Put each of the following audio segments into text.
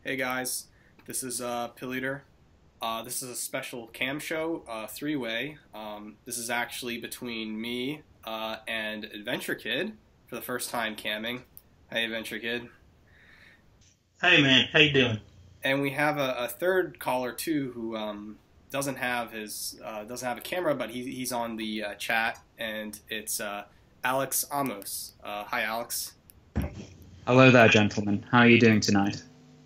Hey guys, this is Pilleater. This is a special cam show, three-way. This is actually between me and Adventure Kid for the first time camming. Hey Adventure Kid. Hey man, how you doing? And we have a third caller too who doesn't have a camera, but he's on the chat, and it's Alex Amos. Hi Alex. Hello there, gentlemen. How are you doing tonight?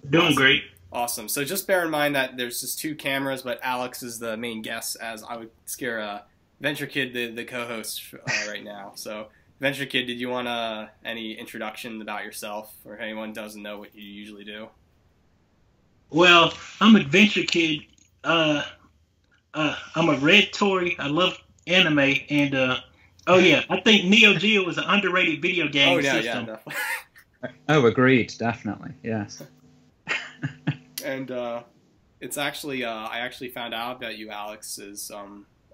Doing Awesome. great. Awesome. So just bear in mind that there's just two cameras, but Alex is the main guest, as I would scare Venture Kid, the co-host, right now. So, Venture Kid, did you want any introduction about yourself, or if anyone doesn't know what you usually do? Well, I'm Adventure Kid. I'm a red Tory. I love anime, and oh yeah, I think Neo Geo was an underrated video game Oh yeah, system. yeah, definitely. Oh, agreed. Definitely. Yes. And it's actually I actually found out about you, Alex.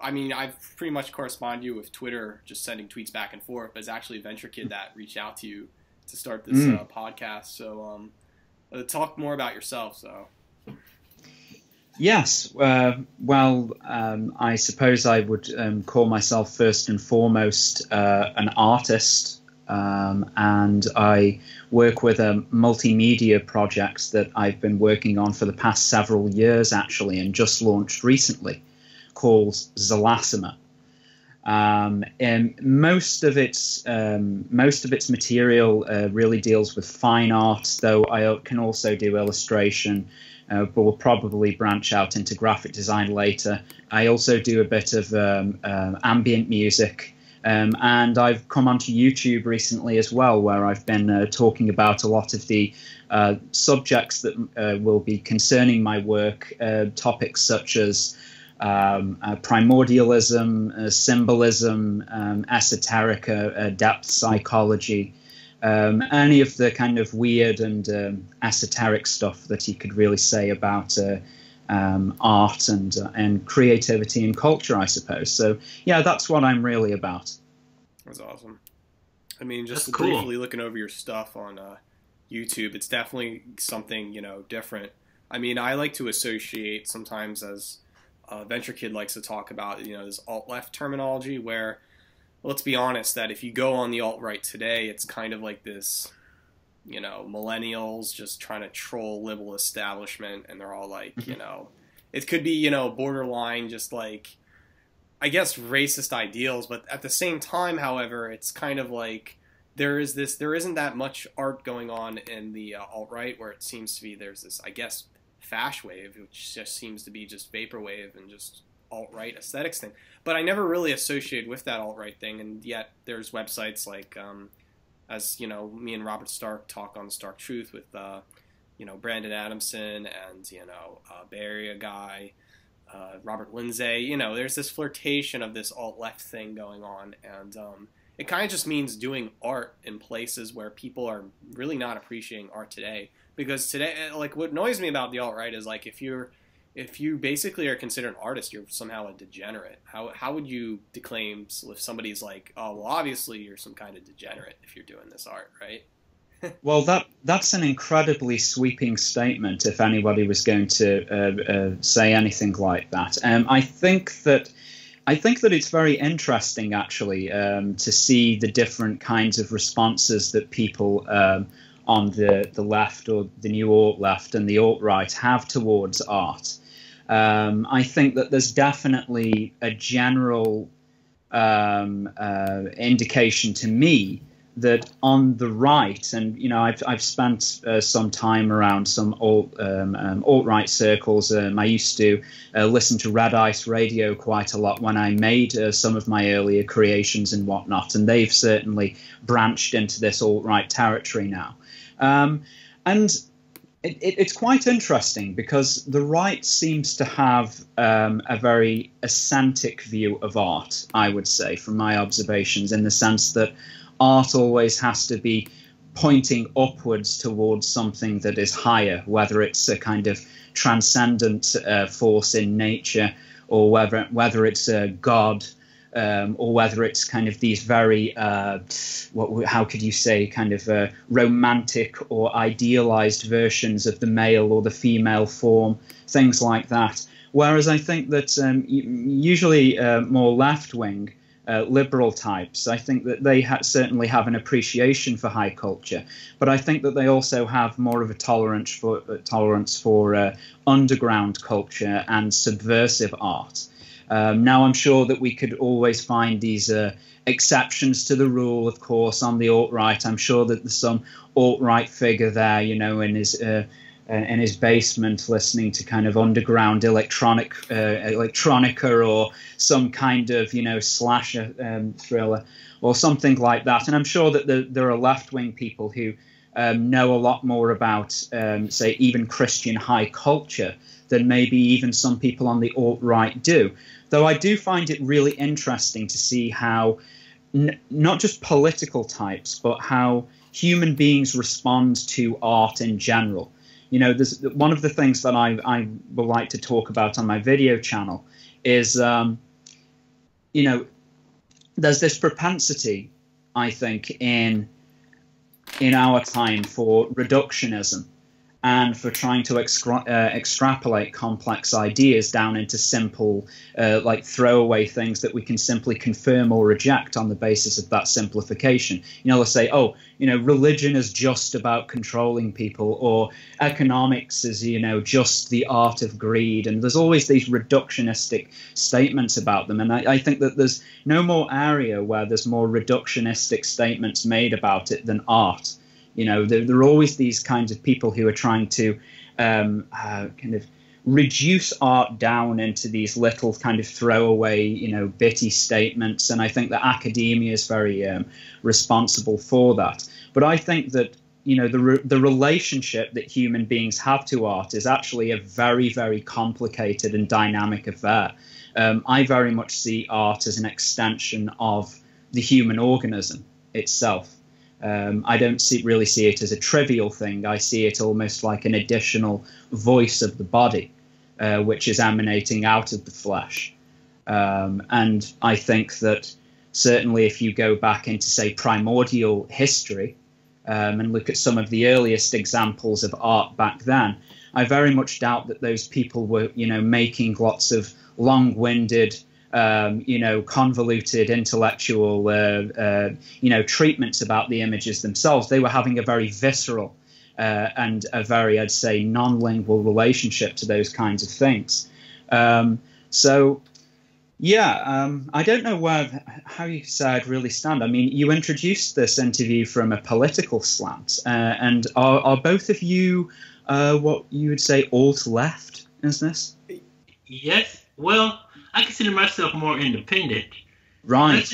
I mean, I've pretty much corresponded you with Twitter, just sending tweets back and forth. But it's actually Venture Kid that reached out to you to start this podcast. So talk more about yourself. So. Yes. Well, I suppose I would call myself first and foremost an artist. And I work with a multimedia project that I've been working on for the past several years, actually, and just launched recently, called Xelasoma. And most of its material really deals with fine art, though I can also do illustration. But we'll probably branch out into graphic design later. I also do a bit of ambient music. And I've come onto YouTube recently as well, where I've been talking about a lot of the subjects that will be concerning my work, topics such as primordialism, symbolism, esoterica, depth psychology, any of the kind of weird and esoteric stuff that you could really say about art and creativity and culture, I suppose. So yeah, that's what I'm really about. That's awesome. I mean, just That's cool. briefly looking over your stuff on YouTube, it's definitely something, different. I mean, I like to associate sometimes, as Venture Kid likes to talk about, this alt-left terminology where, let's be honest, that if you go on the alt-right today, it's kind of like this, millennials just trying to troll liberal establishment, and they're all like, it could be, borderline just like, I guess, racist ideals, but at the same time, however, it's kind of like there isn't that much art going on in the alt-right, where it seems to be there's this, I guess, fash wave, which just seems to be just vaporwave and just alt-right aesthetics thing. But I never really associated with that alt-right thing, and yet there's websites like, as me and Robert Stark talk on Stark Truth with, Brandon Adamson and Bay Area guy, Robert Lindsay. There's this flirtation of this alt-left thing going on, and it kind of just means doing art in places where people are really not appreciating art today. Because today, like, what annoys me about the alt-right is, like, if you basically are considered an artist, you're somehow a degenerate. How would you declaim if somebody's like, oh, well, obviously you're some kind of degenerate if you're doing this art, right? Well, that's an incredibly sweeping statement if anybody was going to say anything like that. I think that it's very interesting, actually, to see the different kinds of responses that people on the left, or the new alt-left and the alt-right, have towards art. I think that there's definitely a general indication to me that on the right, and I've spent some time around some alt-right circles. I used to listen to Red Ice Radio quite a lot when I made some of my earlier creations and whatnot, and they've certainly branched into this alt-right territory now. And it's quite interesting because the right seems to have a very eccentric view of art, I would say, from my observations, in the sense that art always has to be pointing upwards towards something that is higher, whether it's a kind of transcendent force in nature, or whether it's a god or whether it's kind of these very, how could you say, kind of romantic or idealized versions of the male or the female form, things like that. Whereas I think that usually more left-wing liberal types, I think that they certainly have an appreciation for high culture, but I think that they also have more of a tolerance for underground culture and subversive art. Now, I'm sure that we could always find these exceptions to the rule, of course, on the alt-right. I'm sure that there's some alt-right figure there, you know, in his basement listening to kind of underground electronica or some kind of, you know, slasher thriller or something like that. And I'm sure that there are left-wing people who know a lot more about, say, even Christian high culture than maybe even some people on the alt-right do. Though I do find it really interesting to see how not just political types, but how human beings respond to art in general. You know, there's one of the things that I would like to talk about on my video channel is, you know, there's this propensity, I think, in our time for reductionism and for trying to extrapolate complex ideas down into simple, like throwaway things that we can simply confirm or reject on the basis of that simplification. You know, let's say, oh, you know, religion is just about controlling people, or economics is, you know, just the art of greed. And there's always these reductionistic statements about them. And I think that there's no more area where there's more reductionistic statements made about it than art. You know, there are always these kinds of people who are trying to kind of reduce art down into these little kind of throwaway, you know, bitty statements. And I think that academia is very responsible for that. But I think that, you know, the relationship that human beings have to art is actually a very, very complicated and dynamic affair. I very much see art as an extension of the human organism itself. I don't really see it as a trivial thing. I see it almost like an additional voice of the body, which is emanating out of the flesh. And I think that certainly if you go back into, say, primordial history and look at some of the earliest examples of art back then, I very much doubt that those people were, you know, making lots of long-winded, you know, convoluted intellectual, you know, treatments about the images themselves. They were having a very visceral and a very, I'd say, non-lingual relationship to those kinds of things. So, yeah, I don't know how you say I'd really stand. I mean, you introduced this interview from a political slant, and are both of you what you would say alt-left, is this? Yes. Well, I consider myself more independent. Right.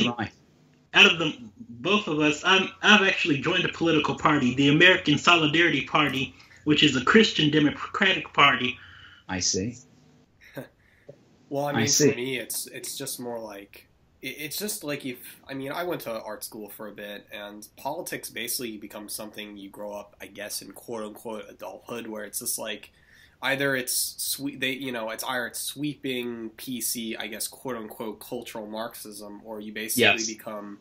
Out of both of us, I've actually joined a political party, the American Solidarity Party, which is a Christian Democratic Party. I see. Well, I mean, for me, it's just more like, it's just like I went to art school for a bit, and politics basically becomes something you grow up, I guess, in quote-unquote adulthood, where it's just like, either it's it's either it's sweeping PC, I guess, quote unquote cultural Marxism, or you basically become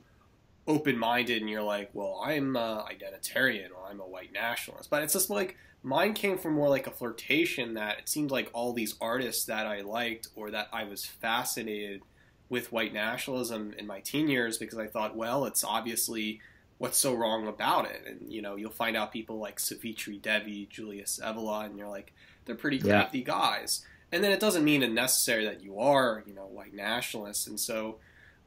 open-minded and you're like, well, I'm identitarian or I'm a white nationalist. But it's just like, mine came from more like a flirtation that it seemed like all these artists that I liked or that I was fascinated with white nationalism in my teen years, because I thought, well, it's obviously what's so wrong about it. And, you know, you'll find out people like Savitri Devi, Julius Evola, and you're like, they're pretty crafty guys. And then it doesn't mean it's necessary that you are, you know, white nationalists. And so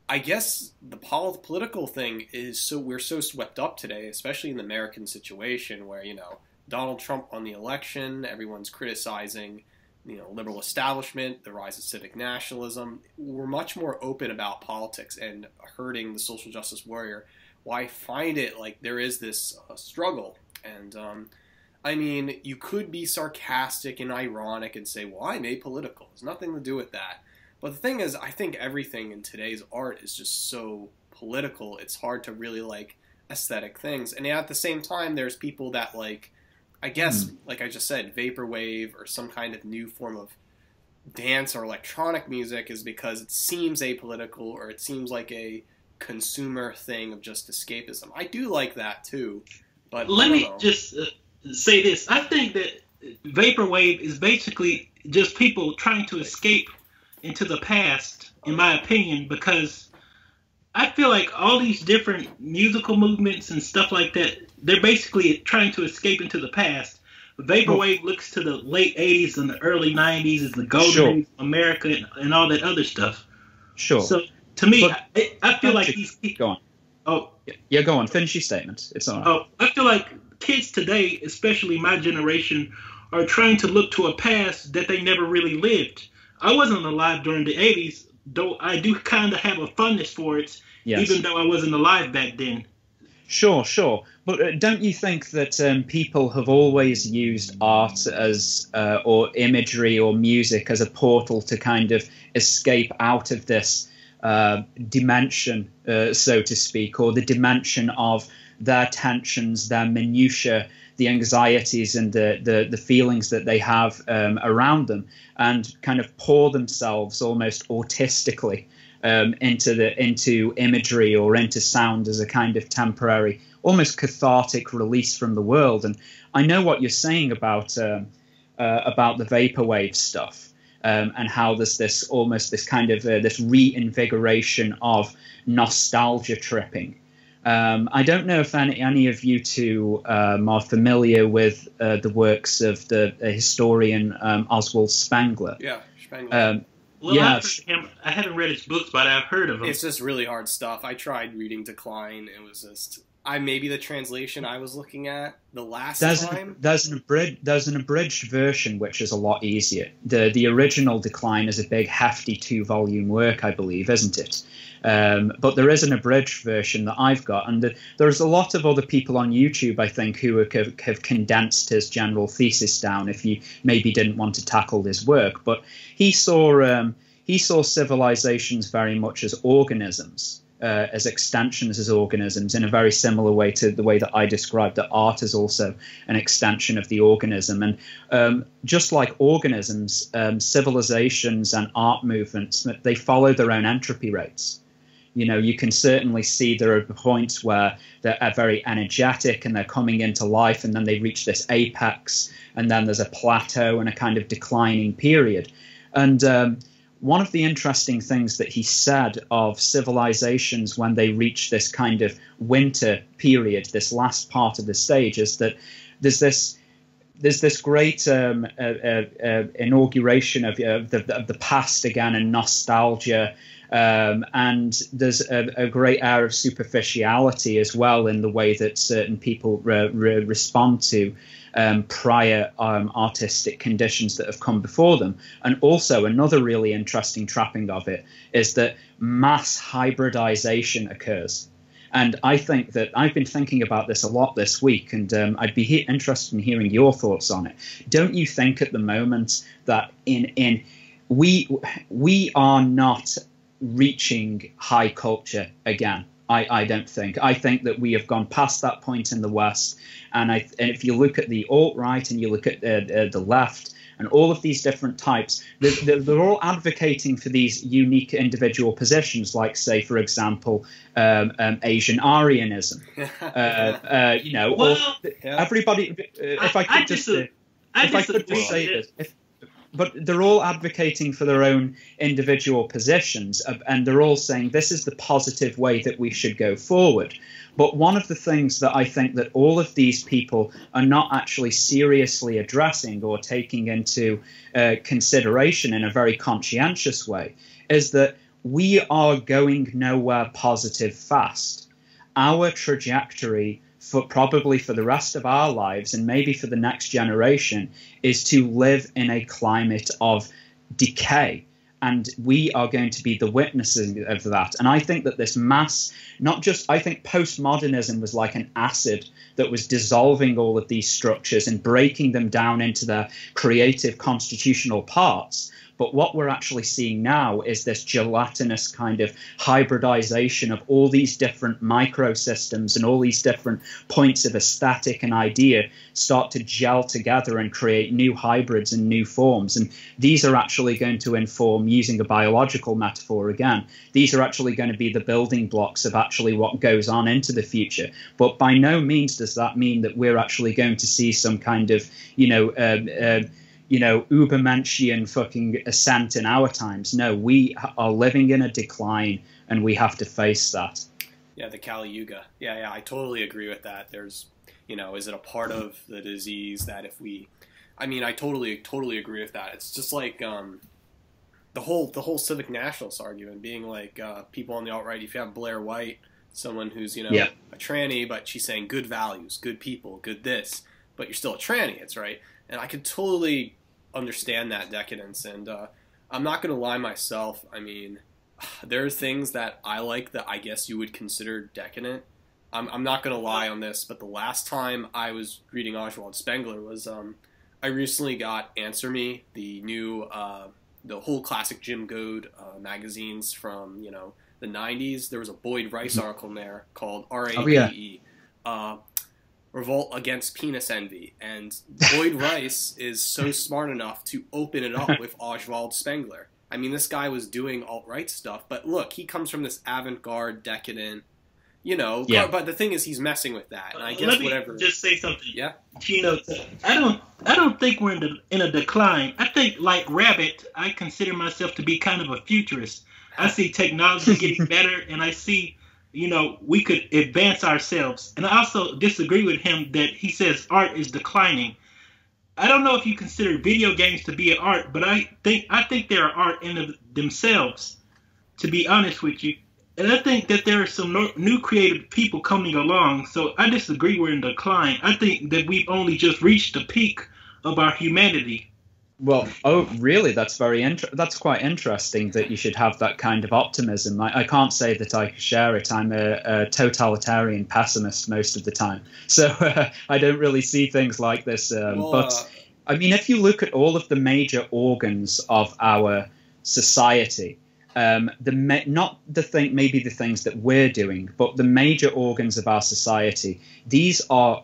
I guess the political thing is, we're so swept up today, especially in the American situation where, you know, Donald Trump won the election, everyone's criticizing, you know, liberal establishment, the rise of civic nationalism. We're much more open about politics and hurting the social justice warrior. Well, I find it like there is this struggle. And, I mean, you could be sarcastic and ironic and say, well, I'm apolitical. There's nothing to do with that. But the thing is, I think everything in today's art is just so political. It's hard to really like aesthetic things. And at the same time, there's people that like, I guess, like I just said, vaporwave or some kind of new form of dance or electronic music is because it seems apolitical or it seems like a consumer thing of just escapism. I do like that too, but let me just say this. I think that vaporwave is basically just people trying to escape into the past, in my opinion, because I feel like all these different musical movements and stuff like that, they're basically trying to escape into the past. Vaporwave looks to the late 80s and the early 90s as the golden age of America and all that other stuff. Sure. So, to me, I feel like these... Go on. Oh. Yeah, go on. Finish your statement. It's all right. Oh, I feel like kids today, especially my generation, are trying to look to a past that they never really lived. I wasn't alive during the 80s, though I do kind of have a fondness for it, even though I wasn't alive back then. Sure. But don't you think that people have always used art as or imagery or music as a portal to kind of escape out of this dimension, so to speak, or the dimension of their tensions, their minutiae, the anxieties and the feelings that they have around them, and kind of pour themselves almost autistically into imagery or into sound as a kind of temporary, almost cathartic release from the world. And I know what you're saying about the vaporwave stuff, and how there's this kind of this reinvigoration of nostalgia tripping. I don't know if any of you two are familiar with the works of the historian Oswald Spengler. Yeah, Spengler. Well, I haven't read his books, but I've heard of him. It's just really hard stuff. I tried reading Decline. It was just... maybe the translation I was looking at the last time. There's an abridged version which is a lot easier. The original Decline is a big, hefty 2-volume work, I believe, isn't it? But there is an abridged version that I've got, and there's a lot of other people on YouTube, I think, who have condensed his general thesis down if you maybe didn't want to tackle his work. But he saw civilizations very much as organisms. As extensions as organisms, in a very similar way to the way that I described that art is also an extension of the organism. And just like organisms, civilizations and art movements, they follow their own entropy rates. You know, you can certainly see there are points where they're very energetic and they're coming into life, and then they reach this apex, and then there's a plateau and a kind of declining period. And one of the interesting things that he said of civilizations when they reach this kind of winter period, this last part of the stage, is that there's this great inauguration of the past again and nostalgia, and there's a great air of superficiality as well in the way that certain people respond to prior artistic conditions that have come before them. And also another really interesting trapping of it is that mass hybridization occurs. And I think that I've been thinking about this a lot this week, and I'd be interested in hearing your thoughts on it. Don't you think at the moment that we are not reaching high culture again? I don't think. I think that we have gone past that point in the West. And if you look at the alt-right and you look at the left and all of these different types, they're all advocating for these unique individual positions, like, say, for example, Asian Aryanism. Everybody. If I could just say this. But they're all advocating for their own individual positions, and they're all saying this is the positive way that we should go forward. But one of the things that I think that all of these people are not actually seriously addressing or taking into consideration in a very conscientious way is that we are going nowhere positive fast. Our trajectory probably for the rest of our lives and maybe for the next generation is to live in a climate of decay. And we are going to be the witnesses of that. And I think that this I think postmodernism was like an acid that was dissolving all of these structures and breaking them down into their creative constitutional parts. But what we're actually seeing now is this gelatinous kind of hybridization of all these different microsystems and all these different points of aesthetic and idea start to gel together and create new hybrids and new forms. And these are actually going to inform, using a biological metaphor again, these are actually going to be the building blocks of actually what goes on into the future. But by no means does that mean that we're actually going to see some kind of, Ubermenschian fucking ascent in our times. No, we are living in a decline, and we have to face that. Yeah, the Kali Yuga. Yeah, I totally agree with that. There's, is it a part of the disease that if we, I totally agree with that. It's just like the whole Civic nationalist argument being like people on the alt-right, if you have Blair White, someone who's, a tranny, but she's saying good values, good people, good this, but you're still a tranny, it's right. And I could totally understand that decadence, and I'm not going to lie myself. I mean, there are things that I like that I guess you would consider decadent. I'm not going to lie on this, but the last time I was reading Oswald Spengler was I recently got Answer Me, the new, the whole classic Jim Goad magazines from, the 90s. There was a Boyd Rice article in there called RAPE. Revolt Against Penis Envy, and Boyd Rice is so smart enough to open it up with Oswald Spengler. I mean, this guy was doing alt-right stuff, but look, he comes from this avant-garde, decadent, but the thing is, he's messing with that, and I guess Let me just say something. Yeah? I don't think we're in a decline. I think, like Rabbit, I consider myself to be kind of a futurist. I see technology getting better, and I see we could advance ourselves. And I also disagree with him that he says art is declining. I don't know if you consider video games to be an art, but I think they're art in themselves, to be honest with you. And I think that there are some new creative people coming along. So I disagree we're in decline. I think that we've only just reached the peak of our humanity. Well, really? That's that's quite interesting that you should have that kind of optimism. I can't say that I share it. I'm a totalitarian pessimist most of the time, so I don't really see things like this. But I mean, if you look at all of the major organs of our society, not maybe the things that we're doing, but the major organs of our society, these are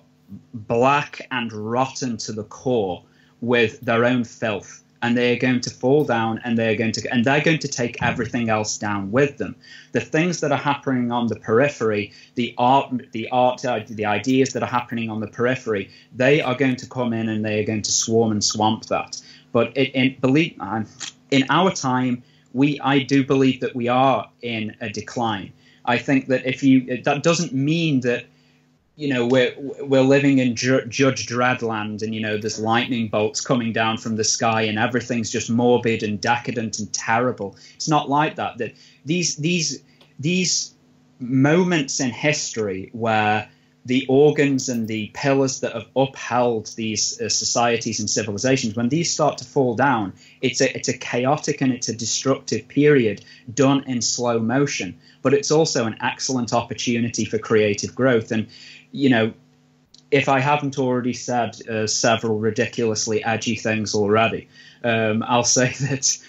black and rotten to the core, with their own filth, and they're going to fall down, and they're going to take everything else down with them. The things that are happening on the periphery, the ideas that are happening on the periphery, they are going to come in and they are going to swarm and swamp that. But in our time, I do believe that we are in a decline. I think that that doesn't mean that we're living in Judge Dreadland, and there's lightning bolts coming down from the sky and everything's just morbid and decadent and terrible. It's not like that. That these moments in history where the organs and the pillars that have upheld these societies and civilizations, when these start to fall down, it's a chaotic and it's a destructive period done in slow motion. But it's also an excellent opportunity for creative growth. And if I haven't already said several ridiculously edgy things already, I'll say that,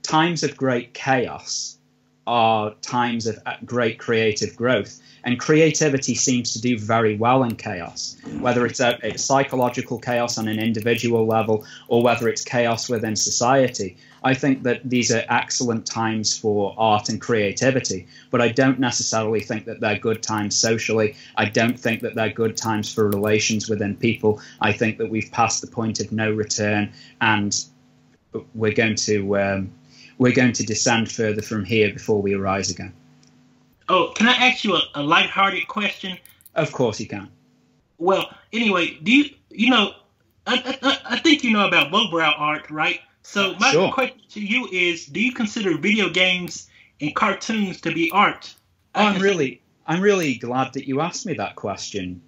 times of great chaos are times of great creative growth. And creativity seems to do very well in chaos, whether it's a psychological chaos on an individual level or whether it's chaos within society. I think that these are excellent times for art and creativity, but I don't necessarily think that they're good times socially. I don't think that they're good times for relations within people. I think that we've passed the point of no return, and we're going to descend further from here before we arise again. Oh, can I ask you a lighthearted question? Of course you can. Well, anyway, I think you know about lowbrow art, right? So my question to you is, do you consider video games and cartoons to be art? I'm really glad that you asked me that question.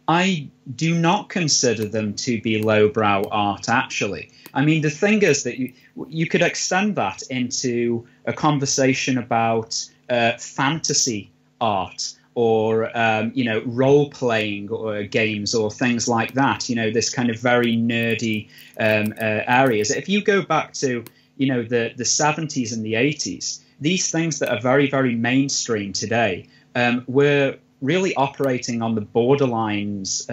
I do not consider them to be lowbrow art, actually. I mean, the thing is that you could extend that into a conversation about fantasy art or role-playing or games or things like that. This kind of very nerdy areas. If you go back to the 70s and the 80s, these things that are very, very mainstream today were really operating on the borderlines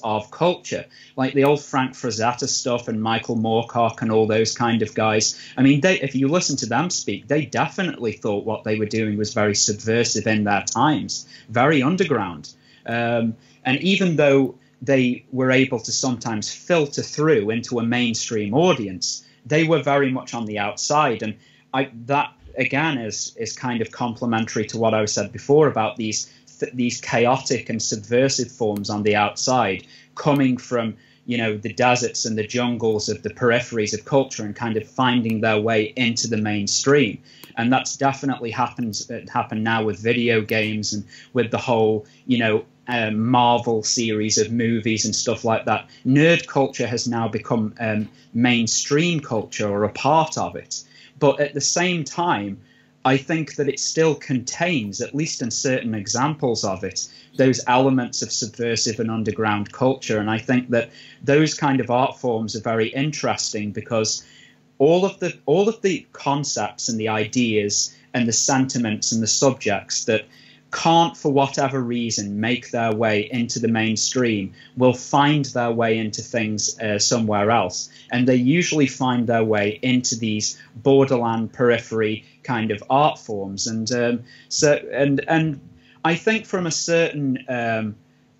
of culture, like the old Frank Frazetta stuff and Michael Moorcock and all those kind of guys. I mean, if you listen to them speak, they definitely thought what they were doing was very subversive in their times, very underground. And even though they were able to sometimes filter through into a mainstream audience, they were very much on the outside. And that again is kind of complementary to what I said before about these chaotic and subversive forms on the outside coming from the deserts and the jungles of the peripheries of culture and kind of finding their way into the mainstream. And that's definitely happened now with video games and with the whole Marvel series of movies and stuff like that. Nerd culture has now become mainstream culture or a part of it. But at the same time, I think that it still contains, at least in certain examples of it, those elements of subversive and underground culture. And I think that those kind of art forms are very interesting because all of the concepts and the ideas and the sentiments and the subjects that can't, for whatever reason, make their way into the mainstream will find their way into things somewhere else. And they usually find their way into these borderland periphery kind of art forms. And and I think from a certain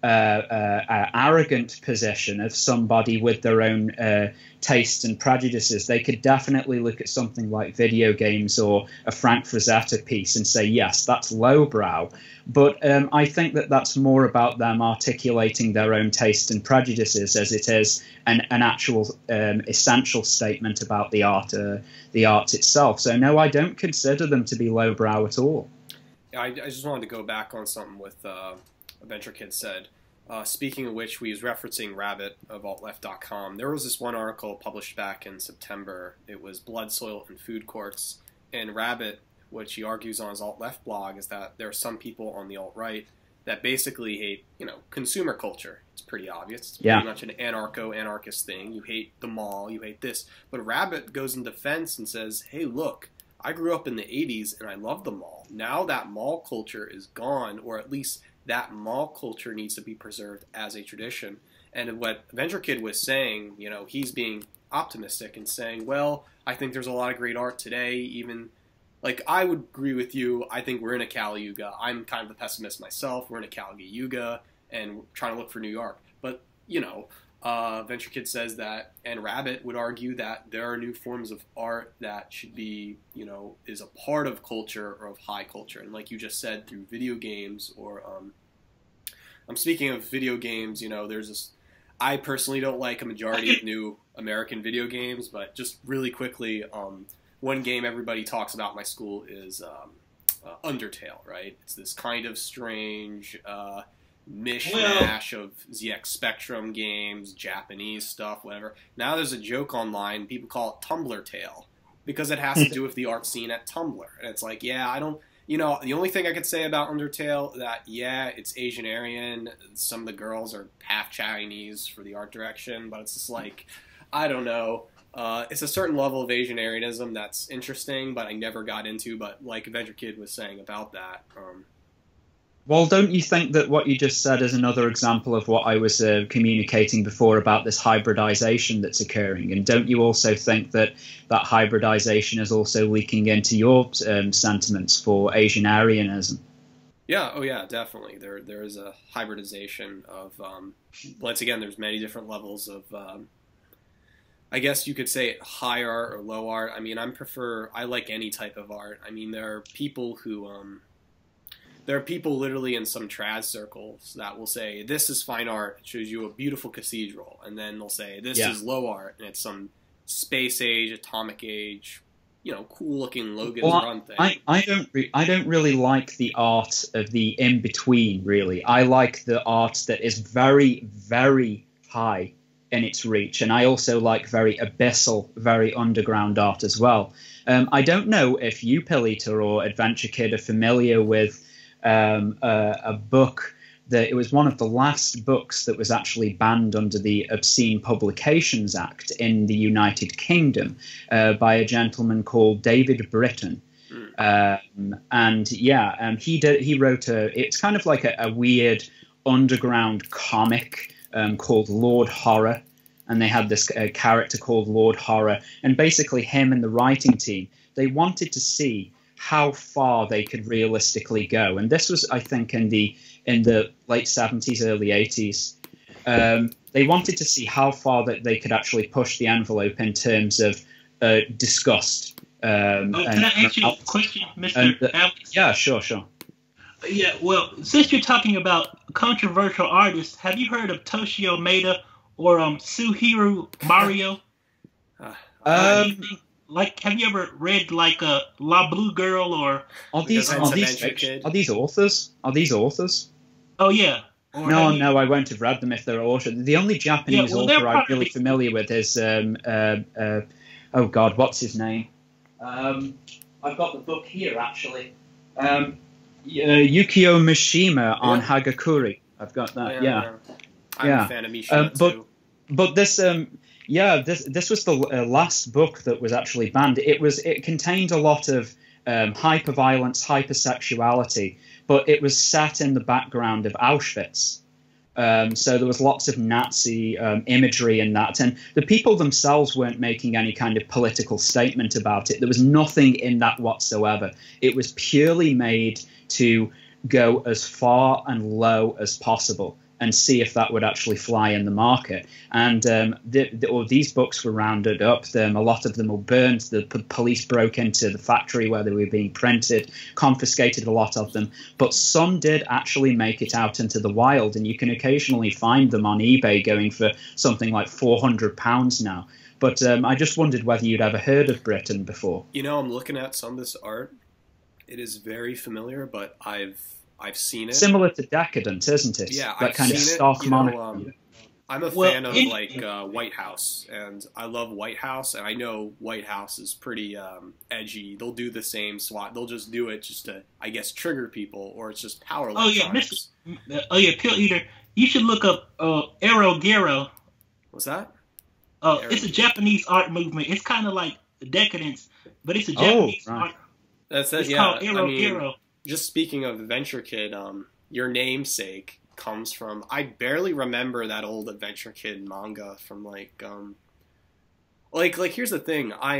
arrogant position of somebody with their own tastes and prejudices, they could definitely look at something like video games or a Frank Frazetta piece and say, yes, that's lowbrow. But I think that that's more about them articulating their own tastes and prejudices as it is an actual essential statement about the art itself. So no, I don't consider them to be lowbrow at all. Yeah, I just wanted to go back on something with Adventure Kid said. Speaking of which, we was referencing Rabbit of altleft.com. There was this one article published back in September. It was Blood, Soil, and Food Courts. And Rabbit, which he argues on his alt-left blog, is that there are some people on the alt-right that basically hate, consumer culture. It's pretty obvious. It's pretty much an anarchist thing. You hate the mall, you hate this. But Rabbit goes in defense and says, hey, look, I grew up in the 80s and I love the mall. Now that mall culture is gone, or at least that mall culture needs to be preserved as a tradition. And what Adventure Kid was saying, he's being optimistic and saying, well, I think there's a lot of great art today. Even, I would agree with you. I think we're in a Kali Yuga. I'm kind of a pessimist myself. We're in a Kali Yuga and trying to look for New York. But, Adventure Kid says that, and Rabbit would argue that there are new forms of art that should be, is a part of culture or of high culture. And like you just said, through video games or, I'm speaking of video games, there's this, I personally don't like a majority of new American video games, but just really quickly, one game everybody talks about in my school is Undertale, right? It's this kind of strange, mishmash of ZX Spectrum games, Japanese stuff, whatever. Now there's a joke online, people call it Tumblr Tale, because it has to do with the art scene at Tumblr. And it's like, yeah, I don't, the only thing I could say about Undertale, that, yeah, it's Asian Aryan, some of the girls are half Chinese for the art direction, but it's just like, I don't know. It's a certain level of Asian Aryanism that's interesting, but I never got into, but like Adventure Kid was saying about that, well, don't you think that what you just said is another example of what I was communicating before about this hybridization that's occurring? And don't you also think that that hybridization is also leaking into your sentiments for Asian Aryanism? Yeah, oh yeah, definitely. There is a hybridization of, once again, there's many different levels of, I guess you could say high art or low art. I mean, I like any type of art. I mean, there are people who, there are people literally in some trad circles that will say, this is fine art, it shows you a beautiful cathedral. And then they'll say, this is low art, and it's some space age, atomic age, cool looking Logan's Run thing. I don't really like the art of the in-between, really. I like the art that is very, very high in its reach. And I also like very abyssal, very underground art as well. I don't know if you, Pilleater, or Adventure Kid are familiar with a book that it was one of the last books that was actually banned under the Obscene Publications Act in the United Kingdom by a gentleman called David Britton. He wrote it's kind of like a weird underground comic called Lord Horror, and they had this character called Lord Horror, and basically him and the writing team, they wanted to see how far they could realistically go, and this was, I think, in the late 70s, early 80s. They wanted to see how far that they could actually push the envelope in terms of disgust. Can I ask you a question, Mr. Alex? Yeah, sure. Yeah, well, since you're talking about controversial artists, have you heard of Toshio Maeda or Suhiru Mario? Have you ever read like La Blue Girl or? Are these authors? Are these authors? Oh yeah. No, I won't have read them if they're authors. The only Japanese author I'm really familiar with is oh God, what's his name? I've got the book here actually. Yukio Mishima on Hagakure. I've got that. Yeah. I'm a fan of Mishima too. But this this was the last book that was actually banned. It contained a lot of hyperviolence, hypersexuality, but it was set in the background of Auschwitz. So there was lots of Nazi imagery in that, and the people themselves weren't making any kind of political statement about it. There was nothing in that whatsoever. It was purely made to go as far and low as possible and see if that would actually fly in the market. And these books were rounded up. A lot of them were burned. The police broke into the factory where they were being printed, confiscated a lot of them. But some did actually make it out into the wild, and you can occasionally find them on eBay going for something like £400 now. But I just wondered whether you'd ever heard of Britain before. You know, I'm looking at some of this art. It is very familiar, but I've seen it. Similar to Decadent, isn't it? Yeah, that I've kind seen of stock monarchy. I'm a fan of White House, and I love White House, and I know White House is pretty edgy. They'll do the same SWAT. They'll just do it just to, I guess, trigger people, or it's just power electronics. Pilleater, you should look up Erogero. What's that? It's a Japanese art movement. It's kind of like Decadence, but it's a Japanese art. That's it. It's called Erogero. Just speaking of Adventure Kid, your namesake comes from. I barely remember that old Adventure Kid manga from like here's the thing. I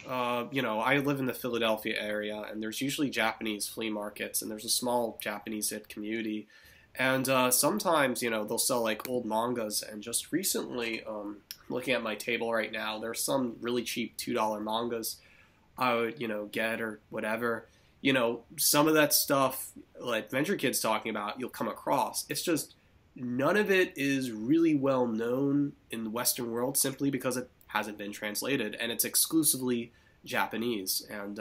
live in the Philadelphia area, and there's usually Japanese flea markets, and there's a small Japanese hit community, and sometimes they'll sell like old mangas. And just recently, looking at my table right now, there's some really cheap $2 mangas I would get or whatever. Some of that stuff, like Venture Kid's talking about, you'll come across. It's just none of it is really well known in the Western world simply because it hasn't been translated, and it's exclusively Japanese. And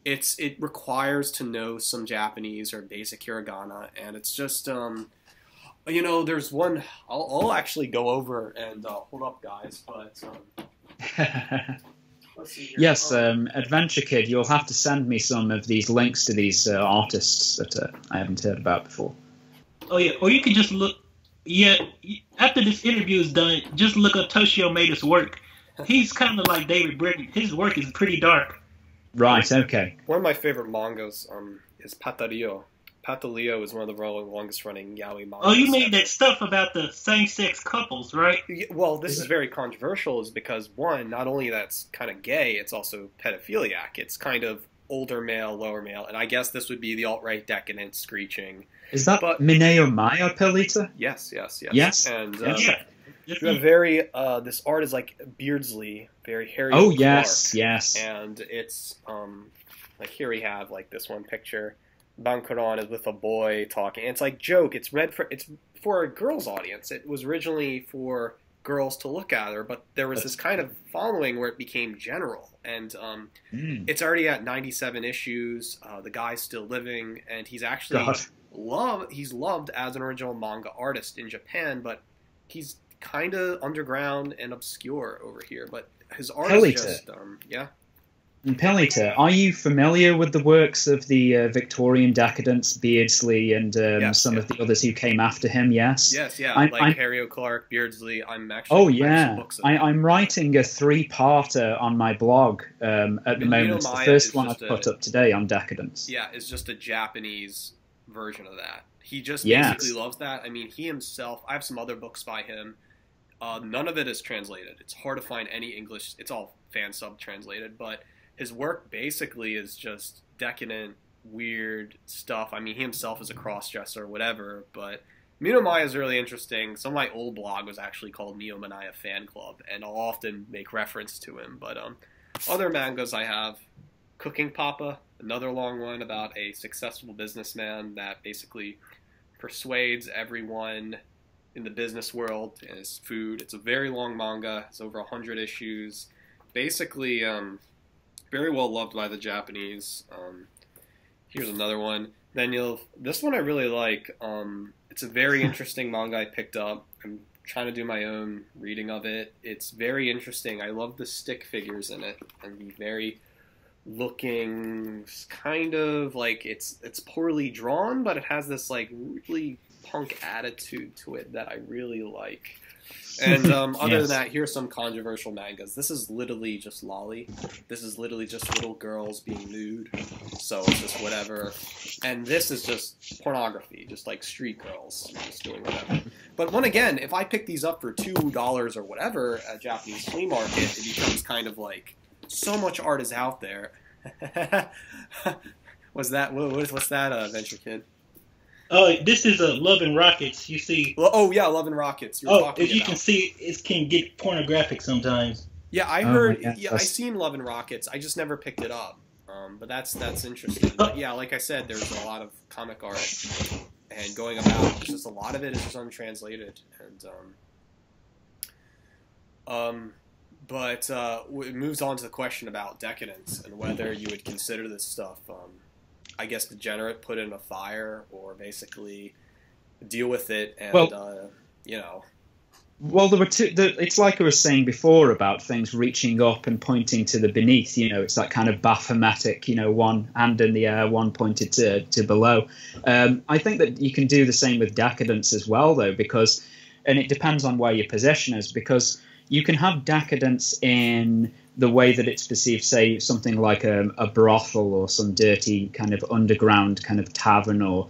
it requires to know some Japanese or basic hiragana, and it's just there's one I'll actually go over and hold up, guys, but. Yes, Adventure Kid, you'll have to send me some of these links to these artists that I haven't heard about before. Oh, yeah, or you can just look, after this interview is done, just look up Toshio Maeda's work. He's kind of like David Britton. His work is pretty dark. Right, okay. One of my favorite mangas is Pataleo. Pataleo is one of the longest-running yaoi mangas. Oh, you made that stuff about the same-sex couples, right? Well, this is very controversial is because, one, not only that's kind of gay, it's also pedophiliac. It's kind of older male, lower male, and I guess this would be the alt-right decadent screeching. Is that Mineo Maya, Pilleater? Yes. Yes? And you have very, this art is like Beardsley, very hairy. Oh, Clark, yes. And it's, like here we have like this one picture. Bankaran is with a boy talking. It's like joke. It's for a girls' audience. It was originally for girls to look at her, but there was this kind of following where it became general. And it's already at 97 issues. The guy's still living, and he's actually loved as an original manga artist in Japan, but he's kind of underground and obscure over here. But his art is just And Pilleater, are you familiar with the works of the Victorian decadents, Beardsley, and some of the others who came after him? Yes. Yes, yeah, like Harry O'Clarke, Beardsley. I'm actually. Oh yeah, I'm writing a 3-parter on my blog at the moment. It's the first one I've put up today on decadence. Yeah, it's just a Japanese version of that. He just basically loves that. I mean, he himself. I have some other books by him. None of it is translated. It's hard to find any English. It's all fan sub translated, but his work basically is just decadent, weird stuff. I mean, he himself is a cross-dresser or whatever, but Mino Maya is really interesting. Some of my old blog was actually called Neo Manaya Fan Club, and I'll often make reference to him. But other mangas I have, Cooking Papa, another long one about a successful businessman that basically persuades everyone in the business world in his food. It's a very long manga. It's over 100 issues. Basically, very well loved by the Japanese. Here's another one. Then this one I really like. It's a very interesting manga I picked up. I'm trying to do my own reading of it. It's very interesting. I love the stick figures in it and the very looking kind of like it's poorly drawn, but it has this like really punk attitude to it that I really like. And other than that, here's some controversial mangas. This is literally just lolly. This is literally just little girls being nude. So it's just whatever. And this is just pornography, just like street girls just doing whatever. But again, if I pick these up for $2 or whatever at a Japanese flea market, it becomes kind of like so much art is out there. What's that, Venture Kid? Oh, this is Love and Rockets. You see? Oh yeah, Love and Rockets. As you can see, it can get pornographic sometimes. Yeah, I heard. Yeah, I seen Love and Rockets. I just never picked it up. But that's interesting. But yeah, like I said, there's a lot of comic art and going about. Just a lot of it is just untranslated, and but it moves on to the question about decadence and whether you would consider this stuff. I guess degenerate, put in a fire, or basically deal with it, and Well, there were two. It's like I was saying before about things reaching up and pointing to the beneath. It's that kind of Baphometic. One hand in the air, one pointed to below. I think that you can do the same with decadence as well, though, and it depends on where your position is, because you can have decadence in the way that it's perceived, say, something like a brothel or some dirty kind of underground kind of tavern or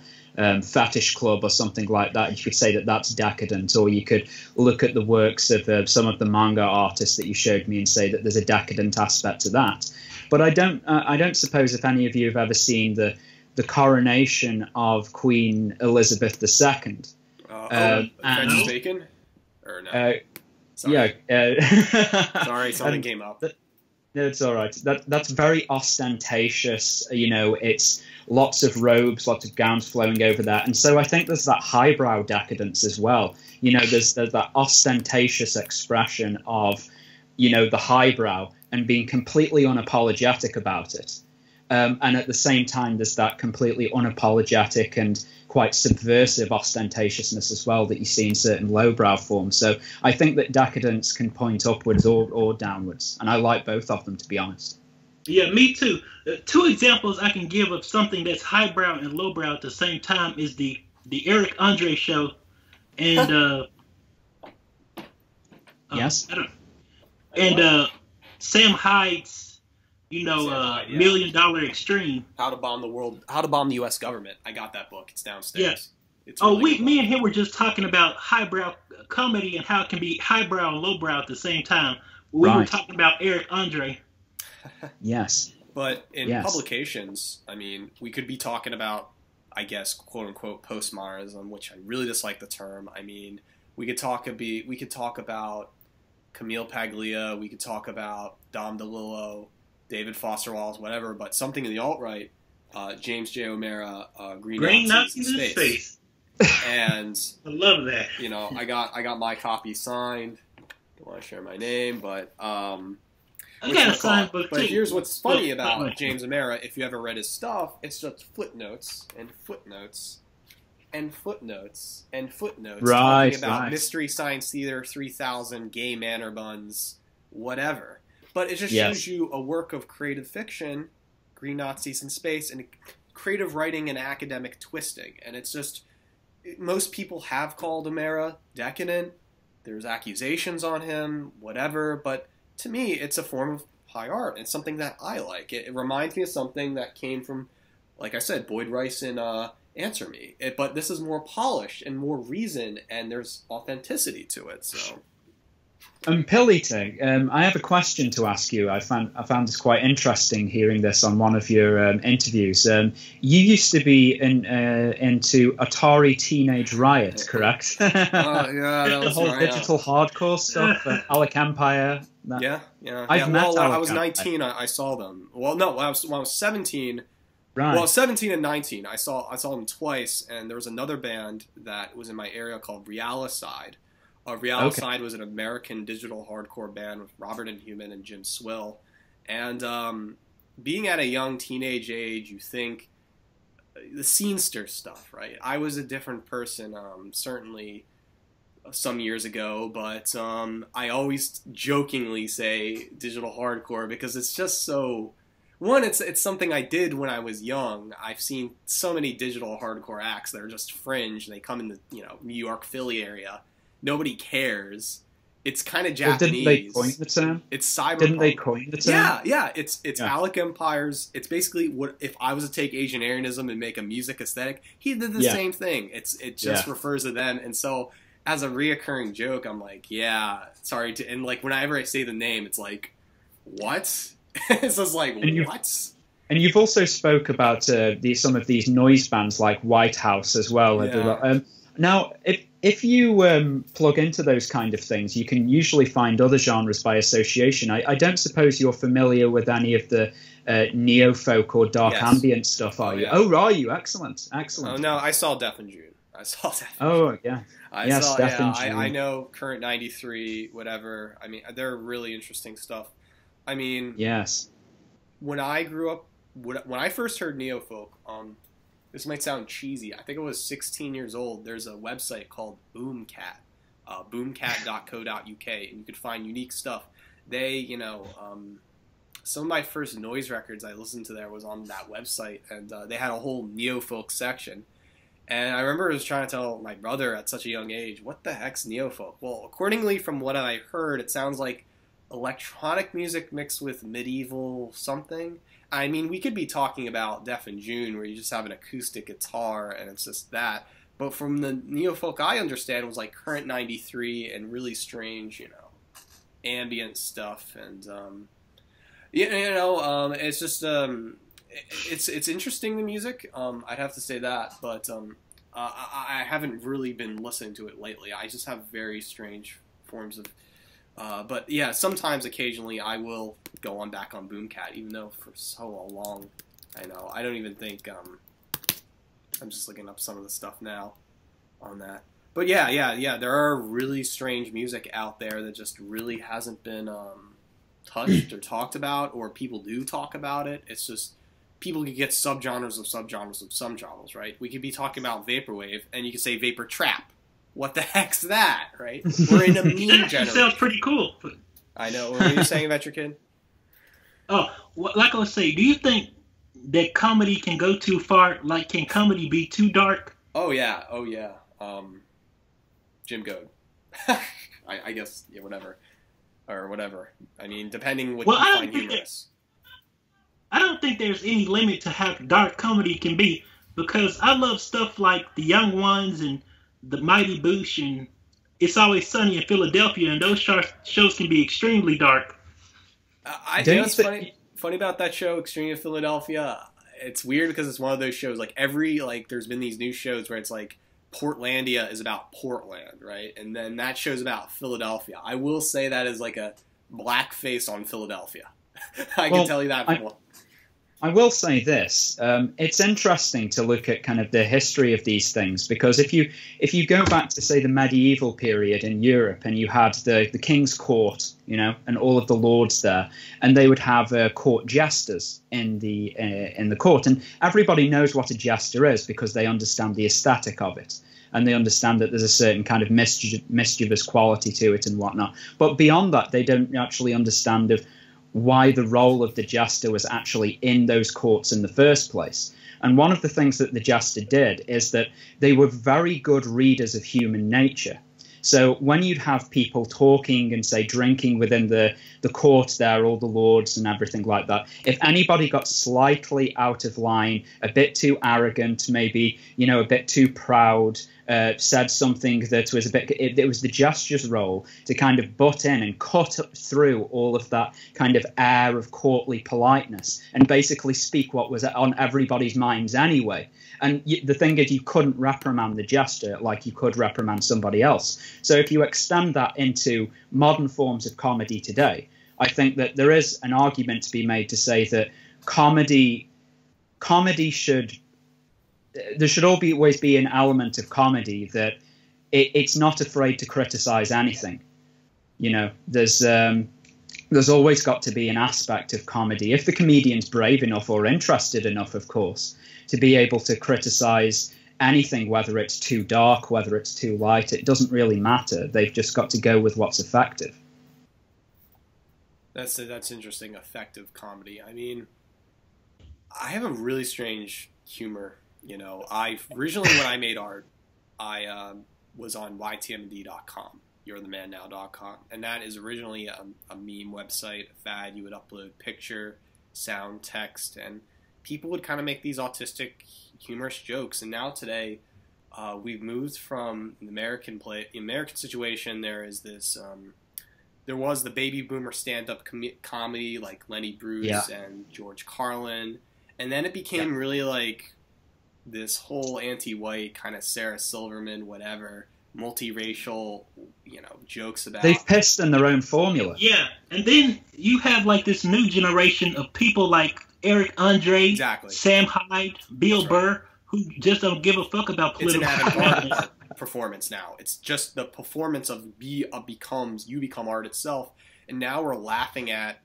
fetish club or something like that. You could say that that's decadent, or you could look at the works of some of the manga artists that you showed me and say that there's a decadent aspect to that. But I don't suppose if any of you have ever seen the coronation of Queen Elizabeth II. Francis Bacon? Or no? Sorry. Yeah. Sorry, something came up. No, it's all right. That's very ostentatious. It's lots of robes, lots of gowns flowing over that. And so I think there's that highbrow decadence as well. There's that ostentatious expression of, the highbrow and being completely unapologetic about it. And at the same time, there's that completely unapologetic and quite subversive ostentatiousness as well that you see in certain lowbrow forms. So I think that decadence can point upwards or downwards, and I like both of them, to be honest. Yeah, me too. Two examples I can give of something that's highbrow and lowbrow at the same time is the Eric Andre show, and yes, Sam Hyde's. $1 Million Extreme. How to Bomb the World, How to Bomb the U.S. Government. I got that book. It's downstairs. Yeah. It's me and him were just talking about highbrow comedy and how it can be highbrow and lowbrow at the same time. We were talking about Eric Andre. Yes. But in publications, I mean, we could be talking about, I guess, quote-unquote, postmodernism, which I really dislike the term. I mean, we could talk about Camille Paglia. We could talk about Dom DeLillo, David Foster Wallace, whatever, but something in the alt-right, James J. O'Mara, Green Nazis in Space. And I love that. I got my copy signed. Don't want to share my name, but I got a signed book too. But here's what's funny about James O'Mara. If you ever read his stuff, it's just footnotes and footnotes and footnotes and footnotes talking about Mystery Science Theater 3000, gay manor buns, whatever. But it just shows you a work of creative fiction, Green Nazis in Space, and creative writing and academic twisting. And it's just, most people have called O'Mara decadent. There's accusations on him, whatever. But to me, it's a form of high art. It's something that I like. It reminds me of something that came from, like I said, Boyd Rice in Answer Me. But this is more polished and more reason, and there's authenticity to it. So. Pilleater, I have a question to ask you. I found this quite interesting hearing this on one of your interviews. You used to be into Atari Teenage Riot, correct? Yeah, that was the whole digital hardcore stuff, Alec Empire. Yeah. I've met when I was Alec 19, I saw them. Well, no, when I was 17. Right. Well, 17 and 19, I saw them twice, and there was another band that was in my area called Realicide. Realicide was an American digital hardcore band with Robert Inhuman and Jim Swill. And being at a young teenage age, you think the scenester stuff, right? I was a different person, certainly some years ago, but I always jokingly say digital hardcore because it's just so... One, it's something I did when I was young. I've seen so many digital hardcore acts that are just fringe, and they come in the New York, Philly area. Nobody cares. It's kind of Japanese. Well, didn't they coin the term? It's cyberpunk. Didn't they coin the term? Yeah. It's Alec Empire's. It's basically what if I was to take Asian Aryanism and make a music aesthetic. He did the same thing. It just refers to them, and so as a reoccurring joke, I'm like, sorry to, and like whenever I say the name, it's like, what? It's just like, what? And you've also spoke about some of these noise bands like White House as well. Yeah. Now, if you plug into those kind of things, you can usually find other genres by association. I don't suppose you're familiar with any of the neo-folk or dark ambient stuff, are you? Yeah. Oh, are you? Excellent. Oh, no, I saw Death in June. Oh, yeah. I know Current 93, whatever. I mean, they're really interesting stuff. I mean, yes. When I grew up, when I first heard neo-folk, this might sound cheesy. I think I was 16 years old. There's a website called Boomcat, boomcat.co.uk, and you could find unique stuff. They, some of my first noise records I listened to there was on that website, and they had a whole neo-folk section. And I remember I was trying to tell my brother at such a young age, what the heck's neo-folk? Well, accordingly from what I heard, it sounds like electronic music mixed with medieval something. I mean, we could be talking about Death in June, where you just have an acoustic guitar and it's just that. But from the neo-folk I understand was like Current 93 and really strange, ambient stuff. And, it's just, it's interesting, the music. I'd have to say that. But I haven't really been listening to it lately. I just have very strange forms of... but yeah, sometimes, occasionally, I will go back on Boomcat, even though for so long, I don't even think, I'm just looking up some of the stuff now on that. But yeah, there are really strange music out there that just really hasn't been touched or talked about, or people do talk about it. It's just, people could get subgenres of subgenres of subgenres, right? We could be talking about Vaporwave, and you could say Vapor Trap. What the heck's that, right? We're in a meme generation. Sounds pretty cool. I know. What were you saying about your kid? Oh, like I was saying, do you think that comedy can go too far? Like, can comedy be too dark? Oh, yeah. Jim Goad. I guess, whatever. Or whatever. I mean, depending what you find humorous. I don't think there's any limit to how dark comedy can be, because I love stuff like The Young Ones and The Mighty Boosh and It's Always Sunny in Philadelphia, and those shows can be extremely dark. What's funny about that show, Extreme in Philadelphia? It's weird because it's one of those shows, like there's been these new shows where it's like Portlandia is about Portland, right? And then that show's about Philadelphia. I will say that is like a blackface on Philadelphia. I can tell you that. I will say this. It's interesting to look at kind of the history of these things, because if you go back to, say, the medieval period in Europe, and you had the king's court, and all of the lords there, and they would have court jesters in the court, and everybody knows what a jester is because they understand the aesthetic of it, and they understand that there's a certain kind of mischievous quality to it and whatnot. But beyond that, they don't actually understand why the role of the jester was actually in those courts in the first place. And one of the things that the jester did is that they were very good readers of human nature. So when you'd have people talking and, say, drinking within the court there, all the lords and everything like that, if anybody got slightly out of line, a bit too arrogant, maybe, a bit too proud, said something that was a bit, it was the jester's role to kind of butt in and cut through all of that kind of air of courtly politeness and basically speak what was on everybody's minds anyway. And the thing is, you couldn't reprimand the jester like you could reprimand somebody else. So if you extend that into modern forms of comedy today, I think that there is an argument to be made to say that comedy should, there should always be an element of comedy that it's not afraid to criticize anything. There's always got to be an aspect of comedy, if the comedian's brave enough or interested enough, of course, to be able to criticize anything, whether it's too dark, whether it's too light. It doesn't really matter. They've just got to go with what's effective. That's interesting, effective comedy. I mean, I have a really strange humor. Originally when I made art, I was on ytmd.com, you'rethemannow.com, and that is originally a meme website, a fad. You would upload picture, sound, text, and people would kind of make these autistic, humorous jokes. And now today, we've moved from the American situation. There is this, there was the baby boomer stand-up comedy like Lenny Bruce and George Carlin, and then it became really like this whole anti-white kind of Sarah Silverman, whatever, multiracial, jokes about. They've pissed in their own formula. Yeah, and then you have like this new generation of people like Eric Andre, Sam Hyde, Bill Burr, who just don't give a fuck about political. It's an avant-garde performance now. It's just the performance of you become art itself, and now we're laughing at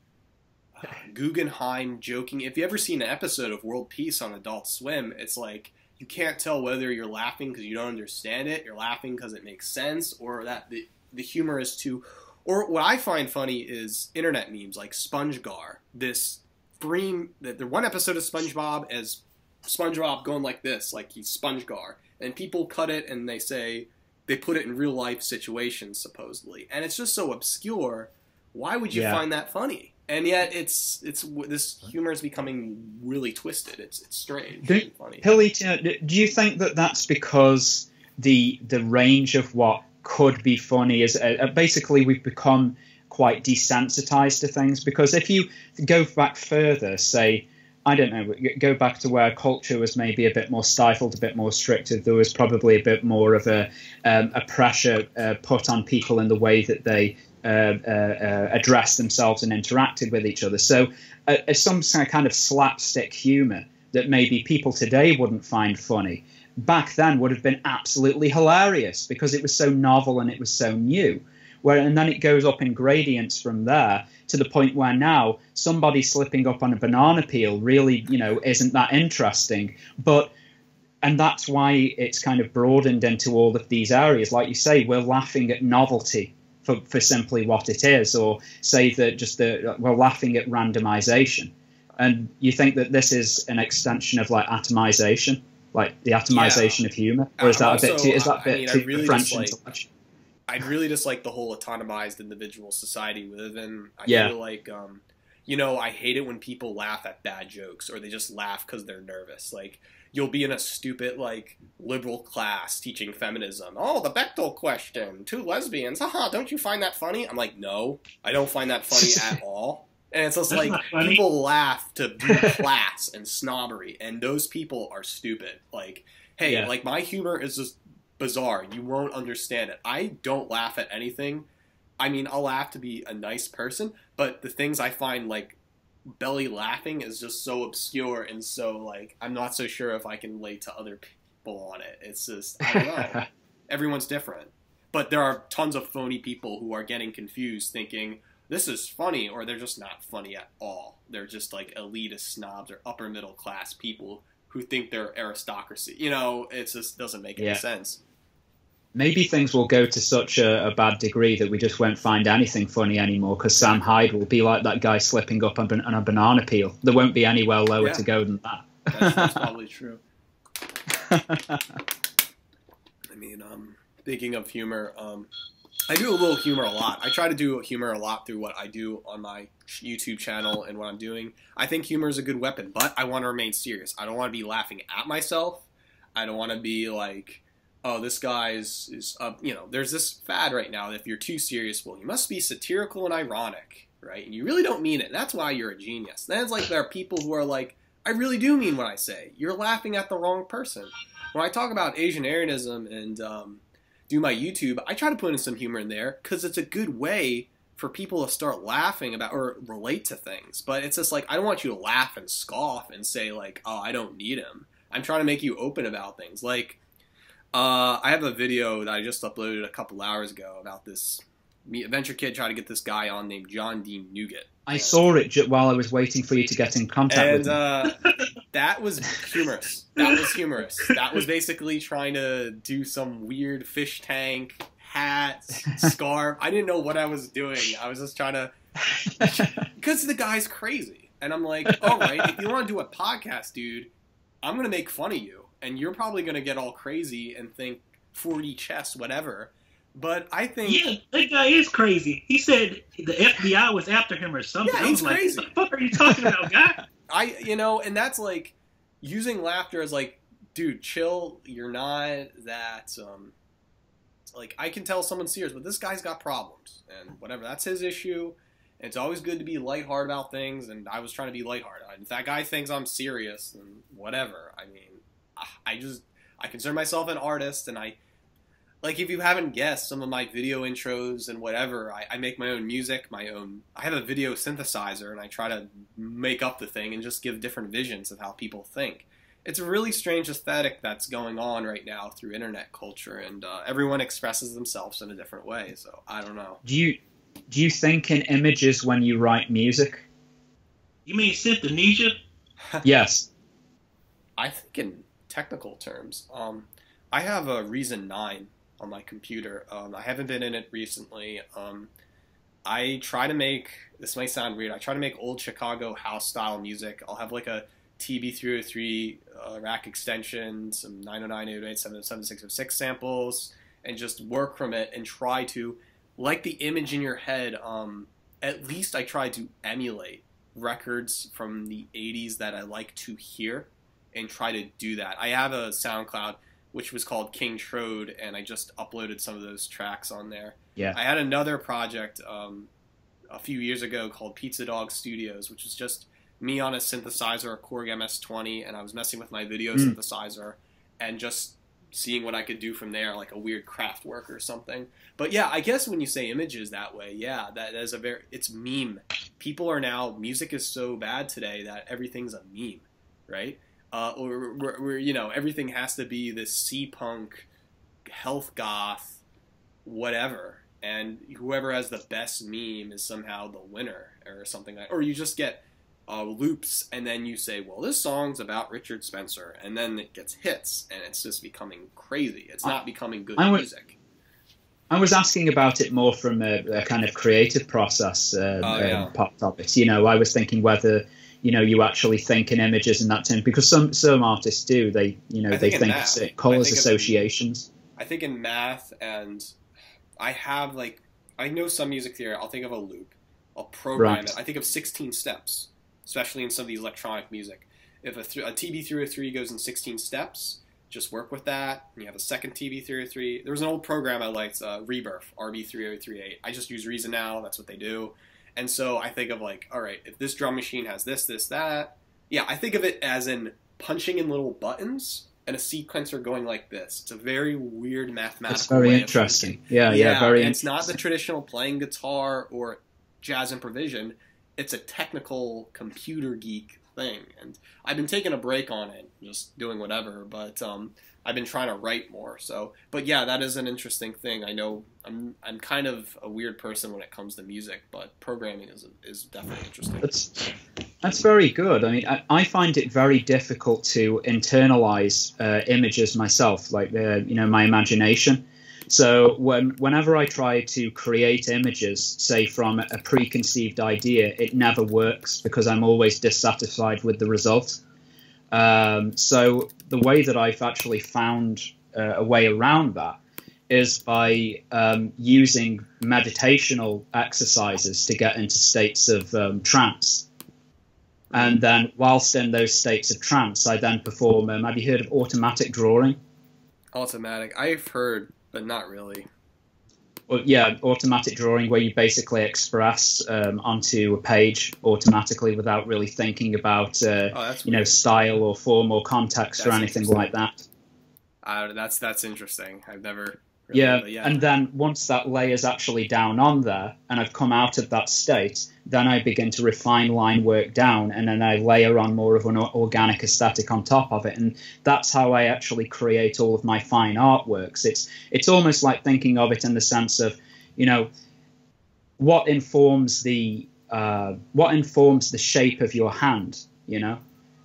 Guggenheim joking. If you ever seen an episode of World Peace on Adult Swim, it's like you can't tell whether you're laughing because you don't understand it, you're laughing because it makes sense, or that the humor is too. Or what I find funny is internet memes like SpongeGar. The one episode of SpongeBob as SpongeBob going like this, like he's SpongeGar, and people cut it and they put it in real life situations supposedly, and it's just so obscure. Why would you find that funny? And yet, it's this humor is becoming really twisted. It's strange and funny. Pilleater, do you think that that's because the range of what could be funny is basically we've become quite desensitized to things? Because if you go back further, say, I don't know, go back to where culture was maybe a bit more stifled, a bit more restricted, there was probably a bit more of a pressure put on people in the way that they addressed themselves and interacted with each other. So some kind of slapstick humor that maybe people today wouldn't find funny, back then would have been absolutely hilarious because it was so novel and it was so new. And then it goes up in gradients from there to the point where now somebody slipping up on a banana peel really, isn't that interesting. And that's why it's kind of broadened into all of these areas. Like you say, we're laughing at novelty for simply what it is, or say that we're laughing at randomization. And you think that this is an extension of like atomization, like the atomization of humor, or is that a bit too French intellectual? I'd really dislike the whole autonomized individual society we live in. I feel like, I hate it when people laugh at bad jokes, or they just laugh because they're nervous. Like, you'll be in a stupid, liberal class teaching feminism. Oh, the Bechdel question, 2 lesbians. Haha, don't you find that funny? I'm like, no, I don't find that funny at all. And it's just people laugh to do class and snobbery, and those people are stupid. Like, hey, my humor is just bizarre. You won't understand it. I don't laugh at anything. I mean, I'll laugh to be a nice person, but the things I find, belly laughing is just so obscure and so, I'm not so sure if I can relate to other people on it. It's just, I don't know. Everyone's different. But there are tons of phony people who are getting confused thinking, this is funny, or they're just not funny at all. They're just, elitist snobs or upper middle class people who think they're aristocracy. It just doesn't make any sense. Maybe things will go to such a bad degree that we just won't find anything funny anymore, because Sam Hyde will be like that guy slipping up on a banana peel. There won't be anywhere lower to go than that. That's probably true. I mean, speaking of humor, I do a little humor a lot. I try to do humor a lot through what I do on my YouTube channel and what I'm doing. I think humor is a good weapon, but I want to remain serious. I don't want to be laughing at myself. I don't want to be like, oh, this guy is you know, there's this fad right now that if you're too serious, well, you must be satirical and ironic, right? And you really don't mean it. And that's why you're a genius. Then it's like there are people who are like, I really do mean what I say. You're laughing at the wrong person. When I talk about Asian Aryanism and do my YouTube, I try to put in some humor in there because it's a good way for people to start laughing about or relate to things. But it's just like, I don't want you to laugh and scoff and say like, oh, I don't need him. I'm trying to make you open about things. Like, I have a video that I just uploaded a couple hours ago about this venture kid trying to get this guy on named John D. Nugent. I saw it while I was waiting for you to get in contact with me. That was humorous. That was basically trying to do some weird fish tank, hat, scarf. I didn't know what I was doing. I was just trying to... Because the guy's crazy. And I'm like, all right, if you want to do a podcast, dude, I'm going to make fun of you. And you're probably going to get all crazy and think 4D chess, whatever. But I think... Yeah, that guy is crazy. He said the FBI was after him or something. Yeah, he's crazy. What the fuck are you talking about, guy? And that's like using laughter as like, dude, chill. You're not that... like, I can tell someone's serious, but this guy's got problems. And whatever, that's his issue. And it's always good to be lighthearted about things. And I was trying to be lighthearted. If that guy thinks I'm serious, then whatever. I mean... I consider myself an artist, and like, if you haven't guessed, some of my video intros and whatever, I make my own music, I have a video synthesizer, and I try to make up the thing and just give different visions of how people think. It's a really strange aesthetic that's going on right now through internet culture, and everyone expresses themselves in a different way, so I don't know. Do you think in images when you write music? You mean synthesia? Yes. I think in technical terms. I have a Reason 9 on my computer. I haven't been in it recently. I try to make, this might sound weird, I try to make old Chicago house style music. I'll have like a TB303 rack extension, some 909, 808, 77606 samples, and just work from it and try to, like the image in your head, at least I try to emulate records from the 80s that I like to hear. And try to do that. I have a SoundCloud which was called King Trode, and I just uploaded some of those tracks on there. Yeah. I had another project a few years ago called Pizza Dog Studios, which was just me on a synthesizer, a Korg MS-20, and I was messing with my video synthesizer and just seeing what I could do from there, like a weird craft work or something. But yeah, I guess when you say images that way, yeah, that is it's meme. People are now, music is so bad today that everything's a meme, right? Or you know, everything has to be this C-punk, health goth, whatever, and whoever has the best meme is somehow the winner or something like. Or you just get loops, and then you say, well, this song's about Richard Spencer, and then it gets hits, and it's just becoming crazy. It's not becoming good music. I was asking about it more from a kind of creative process part of it. You know, I was thinking whether, you know, you actually think in images in that term, because some artists do. They, you know, they think colours associations. I think in math, and I have like, I know some music theory. I'll think of a loop. I'll program it. I think of 16 steps, especially in some of the electronic music. If a TB303 goes in 16 steps, just work with that. And you have a second TB303. There was an old program I liked, Rebirth, RB3038. I just use Reason now. That's what they do. And so I think of like, all right, if this drum machine has this, that. Yeah, I think of it as in punching in little buttons and a sequencer going like this. It's a very weird mathematical That's very way interesting. Of very interesting. It's not the traditional playing guitar or jazz improvisation. It's a technical computer geek thing. And I've been taking a break on it, just doing whatever, but I've been trying to write more. So, but yeah, that is an interesting thing. I know I'm kind of a weird person when it comes to music, but programming is definitely interesting. That's very good. I mean, I find it very difficult to internalize images myself, like you know, my imagination. So whenever I try to create images, say from a preconceived idea, it never works because I'm always dissatisfied with the result. So the way that I've actually found a way around that is by using meditational exercises to get into states of trance. And then whilst in those states of trance, I then perform, have you heard of automatic drawing? Automatic. I've heard, but not really. Well, yeah, automatic drawing, where you basically express onto a page automatically without really thinking about style or form or context or anything like that. That's interesting. I've never. Really, and then once that layer's actually down on there, and I've come out of that state, then I begin to refine line work down, and then I layer on more of an organic aesthetic on top of it, and that's how I actually create all of my fine artworks. It's almost like thinking of it in the sense of, what informs the shape of your hand.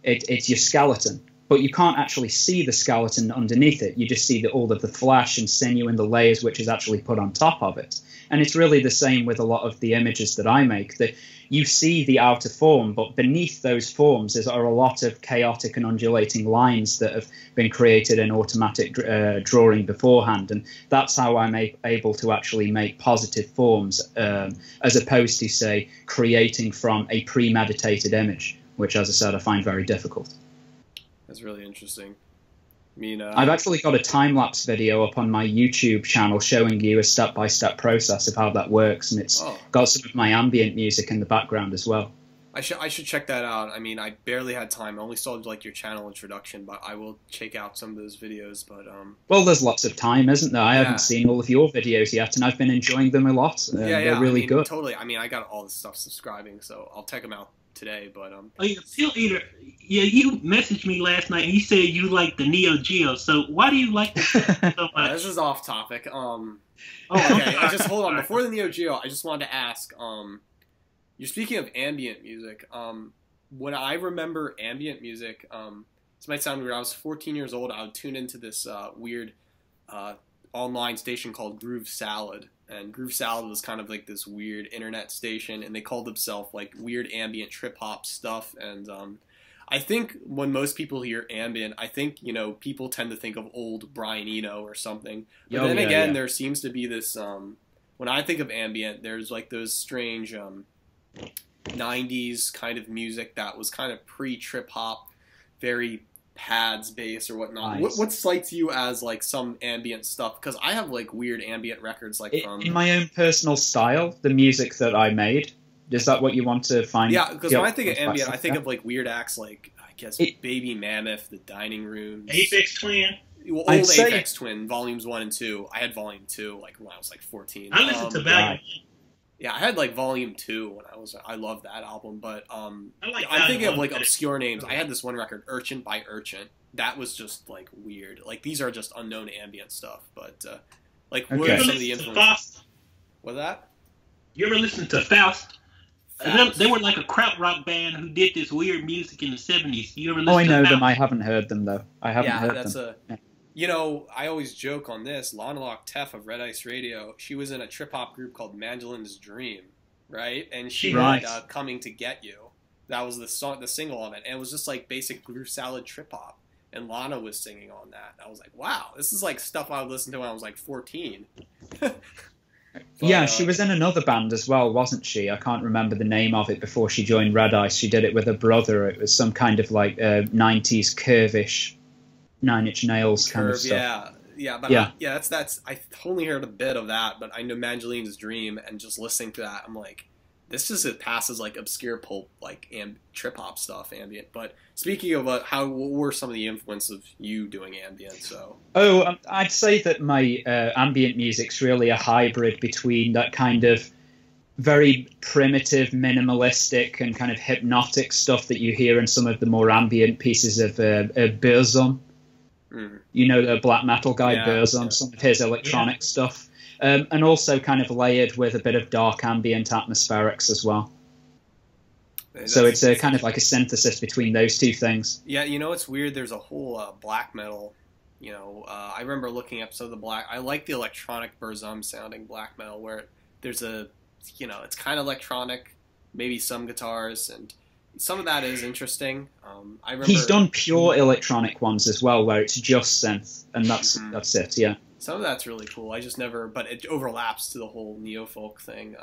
It's your skeleton. But you can't actually see the skeleton underneath it. You just see all of the flesh and sinew and the layers which is actually put on top of it. And it's really the same with a lot of the images that I make, that you see the outer form, but beneath those forms are a lot of chaotic and undulating lines that have been created in automatic drawing beforehand. And that's how I'm able to actually make positive forms, as opposed to, say, creating from a premeditated image, which, as I said, I find very difficult. That's really interesting. I mean, I've actually got a time-lapse video up on my YouTube channel showing you a step-by-step process of how that works, and it's got some of my ambient music in the background as well. I should check that out. I mean, I barely had time. I only saw like your channel introduction, but I will check out some of those videos. But well, there's lots of time, isn't there? I haven't seen all of your videos yet, and I've been enjoying them a lot. They're really good. Totally. I mean, I got all this stuff subscribing, so I'll check them out today. But Pilleater, you messaged me last night and you said you like the Neo Geo. So why do you like this so much? This is off topic. Okay. Hold on. Before the Neo Geo, I just wanted to ask. You're speaking of ambient music. When I remember ambient music, this might sound weird. I was 14 years old. I would tune into this weird online station called Groove Salad. And Groove Salad was kind of like this weird internet station, and they called themselves like weird ambient trip hop stuff. And I think when most people hear ambient, I think people tend to think of old Brian Eno or something. But then again, there seems to be this. When I think of ambient, there's like those strange 90s kind of music that was kind of pre-trip hop, very pads bass or whatnot. Nice. What cites you as like some ambient stuff? Because I have like weird ambient records like from in my own personal style, the music that I made. Is that what you want to find? Yeah, because when I think of ambient, I think of like weird acts like I guess Baby Mammoth, The Dining Room, Aphex Twin. Well, old Aphex Twin, volumes 1 and 2. I had volume 2 like when I was like 14. I listened to Valiant. Yeah, I had like volume 2 when I loved that album, but I'm thinking of like obscure names. I had this one record, Urchin by Urchin. That was just like weird. Like these are just unknown ambient stuff, but like what are some of the influences? What's that? You ever listen to Faust? They were like a krautrock band who did this weird music in the 70s. You ever listen to I know them. I haven't heard them though. I haven't heard them. I always joke on this. Lana Lock Teff of Red Ice Radio, she was in a trip-hop group called Mandalin's Dream, right? And she had Coming to Get You. That was the single of it. And it was just like basic Groove Salad trip-hop. And Lana was singing on that. I was like, wow, this is like stuff I would listen to when I was like 14. Yeah, she was in another band as well, wasn't she? I can't remember the name of it before she joined Red Ice. She did it with her brother. It was some kind of like 90s curvish Nine Inch Nails kind of stuff. That's I only heard a bit of that, but I know Magdalene's Dream, and just listening to that, I'm like, this just passes like obscure pulp, like trip hop stuff, ambient. But speaking of what were some of the influence of you doing ambient? So I'd say that my ambient music's really a hybrid between that kind of very primitive, minimalistic, and kind of hypnotic stuff that you hear in some of the more ambient pieces of Burzum. The black metal guy Burzum, some of his electronic stuff. And also kind of layered with a bit of dark ambient atmospherics as well. So it's kind of like a synthesis between those two things. Yeah, it's weird. There's a whole black metal I remember looking up some of the black. I like the electronic Burzum sounding black metal where there's it's kind of electronic, maybe some guitars, and some of that is interesting. I remember he's done pure electronic ones as well, where it's just synth, and that's it. Yeah. Some of that's really cool. I just never, but it overlaps to the whole neo-folk thing.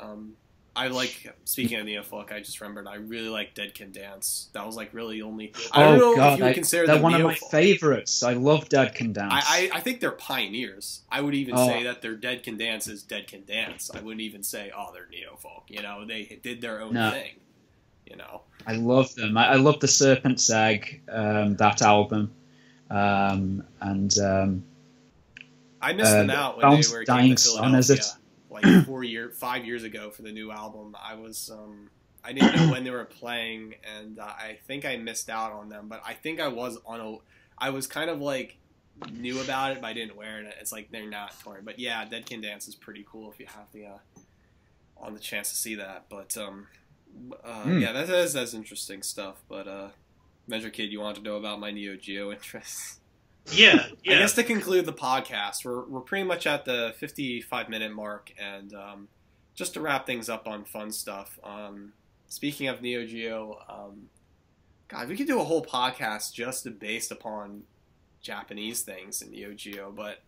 I like, speaking of neo-folk, I just remembered I really like Dead Can Dance. That was like really only. I don't know if you would consider them they're one neo-folk. of my favorites. I love Dead Can Dance. I think they're pioneers. I would even say that their Dead Can Dance is Dead Can Dance. I wouldn't even say, oh, they're neo-folk. They did their own thing. I love them. I love the Serpent's Egg, that album, and. I missed them out when they were Dying to Sun, is it? Like 5 years ago for the new album. I didn't know when they were playing, and I think I missed out on them. But I think I was I was kind of like knew about it, but I didn't wear it. It's like they're not touring. But yeah, Dead Can Dance is pretty cool if you have the chance to see that. But yeah, that's interesting stuff. But Measure Kid, you want to know about my Neo Geo interests? Yeah. I guess to conclude the podcast, we're pretty much at the 55-minute mark, and just to wrap things up on fun stuff. Speaking of Neo Geo, God, we could do a whole podcast just based upon Japanese things in Neo Geo. But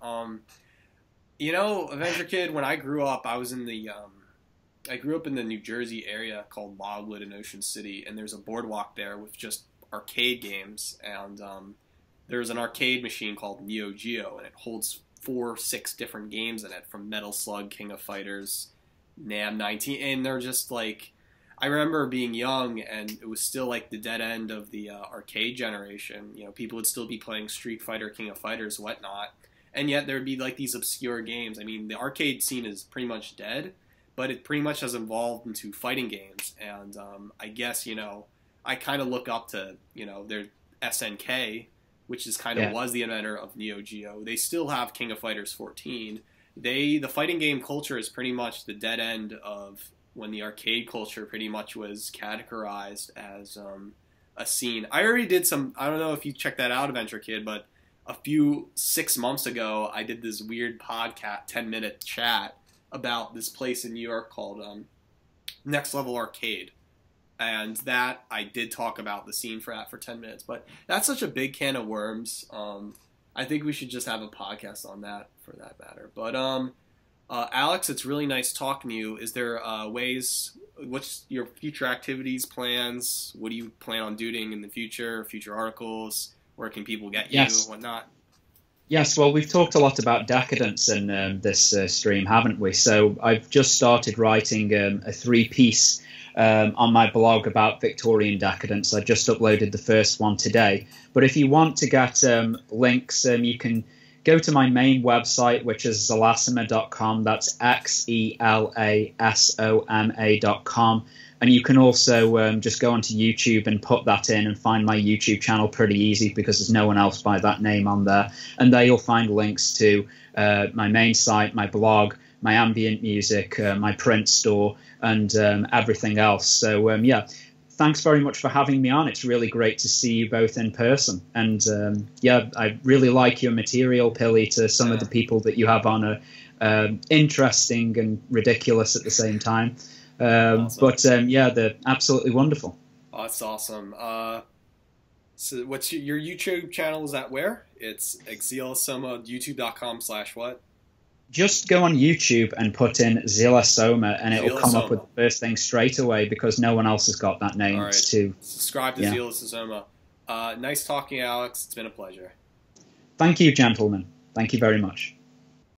Avenger Kid, when I grew up, I was in I grew up in the New Jersey area called Wildwood in Ocean City, and there's a boardwalk there with just arcade games, and there's an arcade machine called Neo Geo, and it holds 6 different games in it, from Metal Slug, King of Fighters, Nam 19, and they're just like, I remember being young, and it was still like the dead end of the arcade generation. People would still be playing Street Fighter, King of Fighters, whatnot, and yet there would be like these obscure games. I mean, the arcade scene is pretty much dead, but it pretty much has evolved into fighting games, and I guess, I kind of look up to, their SNK, which is kind of was the inventor of Neo Geo. They still have King of Fighters 14. The fighting game culture is pretty much the dead end of when the arcade culture pretty much was categorized as a scene. I already did I don't know if you checked that out, Adventure Kid, but 6 months ago, I did this weird podcast, 10-minute chat about this place in New York called Next Level Arcade. And that, I did talk about the scene for 10 minutes. But that's such a big can of worms. I think we should just have a podcast on that, for that matter. But, Alex, it's really nice talking to you. Is there what's your future activities, plans? What do you plan on doing in the future articles? Where can people get you, whatnot? Yes, well, we've talked a lot about decadence in this stream, haven't we? So I've just started writing a 3-piece on my blog about Victorian decadence. I just uploaded the first one today. But if you want to get links, you can go to my main website, which is xelasoma.com. That's XELASOMA.com. And you can also just go onto YouTube and put that in and find my YouTube channel pretty easy, because there's no one else by that name on there. And there you'll find links to my main site, my blog, my ambient music, my print store, and everything else. So, yeah, thanks very much for having me on. It's really great to see you both in person. And, yeah, I really like your material, Pilleater. Some of the people that you have on are interesting and ridiculous at the same time. Awesome. But, yeah, they're absolutely wonderful. Oh, that's awesome. So what's your YouTube channel? Is that where? It's Xelasoma, youtube.com/what? Just go on YouTube and put in Xelasoma, and it'll come up with the first thing straight away, because no one else has got that name. All right. Subscribe to Xelasoma. Nice talking, Alex. It's been a pleasure. Thank you, gentlemen. Thank you very much.